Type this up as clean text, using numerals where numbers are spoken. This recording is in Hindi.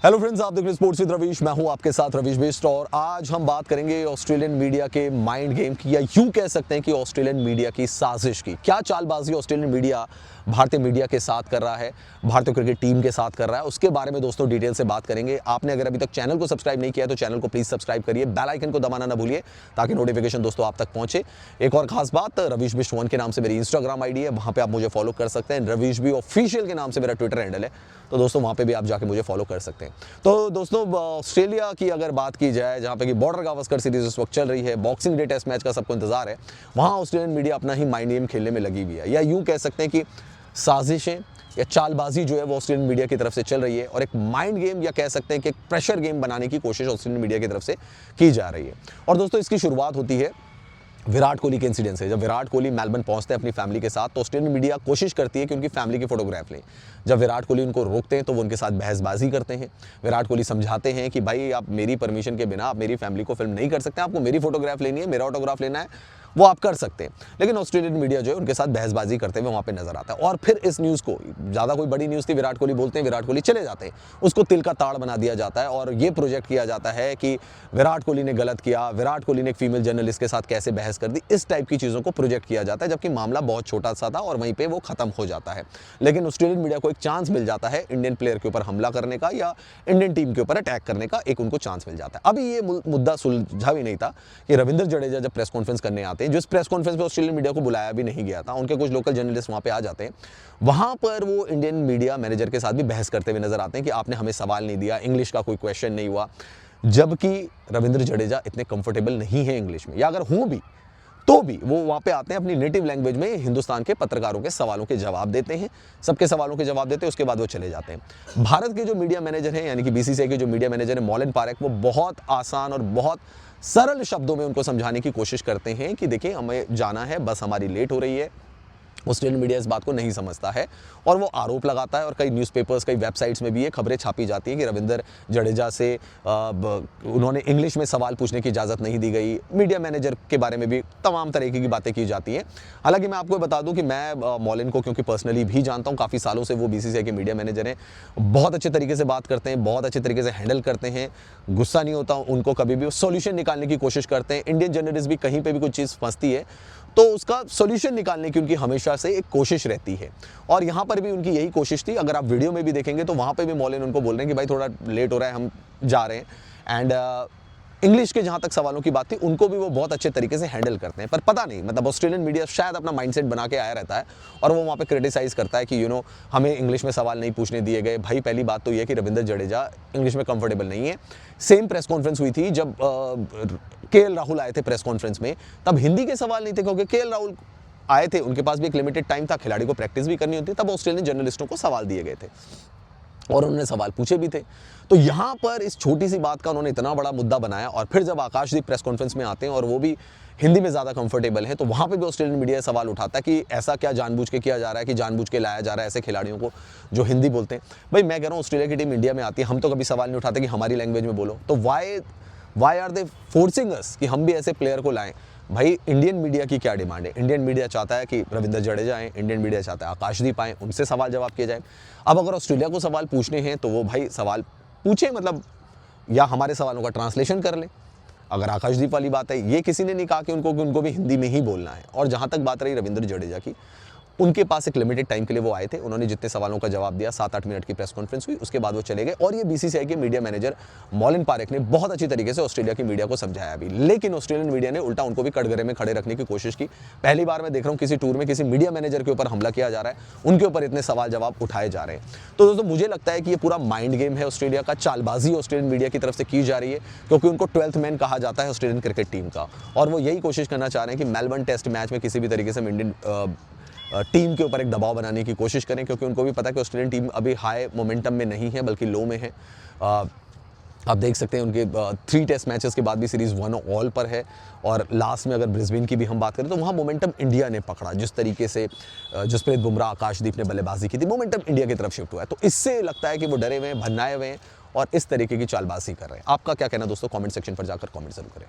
हेलो फ्रेंड्स, आप देख रहे हैं स्पोर्ट्स विद रवीश। मैं हूं आपके साथ रवीश बेस्ट और आज हम बात करेंगे ऑस्ट्रेलियन मीडिया के माइंड गेम की, या यूं कह सकते हैं कि ऑस्ट्रेलियन मीडिया की साजिश की। क्या चालबाजी ऑस्ट्रेलियन मीडिया भारतीय मीडिया के साथ कर रहा है, भारतीय क्रिकेट टीम के साथ कर रहा है, उसके बारे में दोस्तों डिटेल से बात करेंगे। आपने अगर अभी तक चैनल को सब्सक्राइब नहीं किया है तो चैनल को प्लीज सब्सक्राइब करिए, बेल आइकन को दबाना ना भूलिए ताकि नोटिफिकेशन दोस्तों आप तक पहुंचे। एक और खास बात, रवीश बिस्ट 1 के नाम से मेरी इंस्टाग्राम आईडी है, वहां पे आप मुझे फॉलो कर सकते हैं। रवीश बी ऑफिशियल के नाम से मेरा ट्विटर हैंडल है, तो दोस्तों वहां पे भी आप जाके मुझे फॉलो कर सकते हैं। तो दोस्तों ऑस्ट्रेलिया की अगर बात की जाए, जहां पे कि बॉर्डर गावस्कर सीरीज इस वक्त चल रही है, बॉक्सिंग डे टेस्ट मैच का सबको इंतजार है, वहां ऑस्ट्रेलियन मीडिया अपना ही माइंड गेम खेलने में लगी हुई है, या यूं कह सकते हैं कि साजिशें या चालबाजी जो है वो ऑस्ट्रेलियन मीडिया की तरफ से चल रही है और एक माइंड गेम या कह सकते हैं कि एक प्रेशर गेम बनाने की कोशिश ऑस्ट्रेलियन मीडिया की तरफ से की जा रही है। और दोस्तों इसकी शुरुआत होती है विराट कोहली के इंसिडेंट से। जब विराट कोहली मेलबर्न पहुंचते हैं अपनी फैमिली के साथ, तो ऑस्ट्रेलियन मीडिया कोशिश करती है कि उनकी फैमिली की फोटोग्राफ लें। जब विराट कोहली उनको रोकते हैं तो वो उनके साथ बहसबाजी करते हैं। विराट कोहली समझाते हैं कि भाई आप मेरी परमिशन के बिना आप मेरी फैमिली को फिल्म नहीं कर सकते, आपको मेरी फोटोग्राफ लेनी है, मेरा ऑटोग्राफ लेना है, वो आप कर सकते हैं। लेकिन ऑस्ट्रेलियन मीडिया जो है उनके साथ बहसबाजी करते हुए वहां पे नजर आता है। और फिर इस न्यूज़ को, ज़्यादा कोई बड़ी न्यूज़ थी, विराट कोहली बोलते हैं, विराट कोहली चले जाते हैं, उसको तिल का ताड़ बना दिया जाता है और ये प्रोजेक्ट किया जाता है कि विराट कोहली ने गलत किया, विराट कोहली ने एक फीमेल जर्नलिस्ट के साथ कैसे बहस कर दी, इस टाइप की चीज़ों को प्रोजेक्ट किया जाता है, जबकि मामला बहुत छोटा सा था और वहीं पर वो खत्म हो जाता है। लेकिन ऑस्ट्रेलियन मीडिया को एक चांस मिल जाता है इंडियन प्लेयर के ऊपर हमला करने का या इंडियन टीम के ऊपर अटैक करने का, एक उनको चांस मिल जाता है। अभी ये मुद्दा सुलझा भी नहीं था कि रविंद्र जडेजा जब प्रेस कॉन्फ्रेंस करने आते हैं, जिस प्रेस कॉन्फ्रेंस ऑस्ट्रेलियन मीडिया को बुलाया भी नहीं गया था, उनके कुछ लोकल जर्नलिस्ट वहां पे आ जाते हैं, वहां पर वो इंडियन मीडिया मैनेजर के साथ भी बहस करते हुए नजर आते हैं कि आपने हमें सवाल नहीं दिया, इंग्लिश का कोई क्वेश्चन नहीं हुआ, जबकि रविंद्र जडेजा इतने कंफर्टेबल नहीं है इंग्लिश में, या अगर हूं भी तो भी वो वहां पे आते हैं अपनी नेटिव लैंग्वेज में हिंदुस्तान के पत्रकारों के सवालों के जवाब देते हैं, सबके सवालों के जवाब देते हैं, उसके बाद वो चले जाते हैं। भारत के जो मीडिया मैनेजर हैं, यानी कि बीसीसीआई के जो मीडिया मैनेजर हैं मॉलिन पारेख, वो बहुत आसान और बहुत सरल शब्दों में उनको समझाने की कोशिश करते हैं कि देखिए हमें जाना है, बस हमारी लेट हो रही है। ऑस्ट्रेलियन मीडिया इस बात को नहीं समझता है और वो आरोप लगाता है, और कई न्यूज़पेपर्स, कई वेबसाइट्स में भी ये खबरें छापी जाती हैं कि रविंद्र जडेजा से उन्होंने इंग्लिश में सवाल पूछने की इजाज़त नहीं दी गई। मीडिया मैनेजर के बारे में भी तमाम तरीके की बातें की जाती हैं। हालांकि मैं आपको बता दूं कि मैं मॉलिन को क्योंकि पर्सनली भी जानता हूं, काफ़ी सालों से वो बीसीसीआई के मीडिया मैनेजर हैं, बहुत अच्छे तरीके से बात करते हैं, बहुत अच्छे तरीके से हैंडल करते हैं, गुस्सा नहीं होता उनको कभी भी, सोल्यूशन निकालने की कोशिश करते हैं। इंडियन जर्नलिस्ट भी कहीं पर भी कुछ चीज़ फंसती है तो उसका सॉल्यूशन निकालने की उनकी हमेशा से एक कोशिश रहती है, और यहाँ पर भी उनकी यही कोशिश थी। अगर आप वीडियो में भी देखेंगे तो वहाँ पे भी मॉलिन उनको बोल रहे हैं कि भाई थोड़ा लेट हो रहा है, हम जा रहे हैं। एंड इंग्लिश के जहाँ तक सवालों की बात थी, उनको भी वो बहुत अच्छे तरीके से हैंडल करते हैं। पर पता नहीं, मतलब ऑस्ट्रेलियन मीडिया शायद अपना माइंडसेट बना के आया रहता है और वो वहाँ पे क्रिटिसाइज़ करता है कि हमें इंग्लिश में सवाल नहीं पूछने दिए गए। भाई पहली बात तो ये कि रविंद्र जडेजा इंग्लिश में कंफर्टेबल नहीं है। सेम प्रेस कॉन्फ्रेंस हुई थी जब केएल राहुल आए थे प्रेस कॉन्फ्रेंस में, तब हिंदी के सवाल नहीं थे क्योंकि केएल राहुल आए थे, उनके पास भी एक लिमिटेड टाइम था, खिलाड़ी को प्रैक्टिस भी करनी होती, तब ऑस्ट्रेलियन जर्नलिस्टों को सवाल दिए गए थे और उन्होंने सवाल पूछे भी थे। तो यहाँ पर इस छोटी सी बात का उन्होंने इतना बड़ा मुद्दा बनाया, और फिर जब आकाशदीप प्रेस कॉन्फ्रेंस में आते हैं और वो भी हिंदी में ज़्यादा कंफर्टेबल है, तो वहाँ पे भी ऑस्ट्रेलियन मीडिया सवाल उठाता है कि ऐसा क्या जानबूझ के किया जा रहा है, कि जानबूझ के लाया जा रहा है ऐसे खिलाड़ियों को जो हिंदी बोलते हैं। भाई मैं कह रहा हूँ ऑस्ट्रेलिया की टीम इंडिया में आती है, हम तो कभी सवाल नहीं उठाते कि हमारी लैंग्वेज में बोलो, तो वाई आर दे फोर्सिंग अस कि हम भी ऐसे प्लेयर को लाएं। भाई इंडियन मीडिया की क्या डिमांड है? इंडियन मीडिया चाहता है कि रविंद्र जडेजा आए, इंडियन मीडिया चाहता है आकाशदीप आए, उनसे सवाल जवाब किए जाए। अब अगर ऑस्ट्रेलिया को सवाल पूछने हैं तो वो भाई सवाल पूछे, मतलब या हमारे सवालों का ट्रांसलेशन कर ले। अगर आकाशदीप वाली बात है, ये किसी ने नहीं कहा कि उनको भी हिंदी में ही बोलना है। और जहाँ तक बात रही रविंद्र जडेजा की, उनके पास एक लिमिटेड टाइम के लिए वो आए थे, उन्होंने जितने सवालों का जवाब दिया, 7-8 मिनट की प्रेस कॉन्फ्रेंस हुई, उसके बाद वो चले गए। और ये बीसीसीआई के मीडिया मैनेजर मॉलिन पारेख ने बहुत अच्छी तरीके से ऑस्ट्रेलिया की मीडिया को समझाया भी, लेकिन ऑस्ट्रेलियन मीडिया ने उल्टा उनको भी कटघरे में खड़े रखने की कोशिश की। पहली बार मैं देख रहा हूँ किसी टूर में किसी मीडिया मैनेजर के ऊपर हमला किया जा रहा है, उनके ऊपर इतने सवाल जवाब उठाए जा रहे हैं। तो दोस्तों मुझे लगता है कि ये पूरा माइंड गेम है ऑस्ट्रेलिया का, चालबाजी ऑस्ट्रेलियन मीडिया की तरफ से की जा रही है, क्योंकि उनको 12th मैन कहा जाता है ऑस्ट्रेलियन क्रिकेट टीम का, और वो यही कोशिश करना चाह रहे हैं कि मेलबर्न टेस्ट मैच में किसी भी तरीके से इंडियन टीम के ऊपर एक दबाव बनाने की कोशिश करें, क्योंकि उनको भी पता है कि ऑस्ट्रेलियन टीम अभी हाई मोमेंटम में नहीं है बल्कि लो में है। आप देख सकते हैं उनके 3 टेस्ट मैचेस के बाद भी सीरीज़ 1 ऑल पर है, और लास्ट में अगर ब्रिस्बेन की भी हम बात करें तो वहाँ मोमेंटम इंडिया ने पकड़ा। जिस तरीके से जसप्रीत बुमराह, आकाशदीप ने बल्लेबाजी की थी, मोमेंटम इंडिया की तरफ शिफ्ट हुआ है। तो इससे लगता है कि वो डरे हुए हैं, भन्नाए हुए हैं और इस तरीके की चालबाजी कर रहे हैं। आपका क्या कहना दोस्तों? कमेंट सेक्शन पर जाकर कमेंट जरूर करें।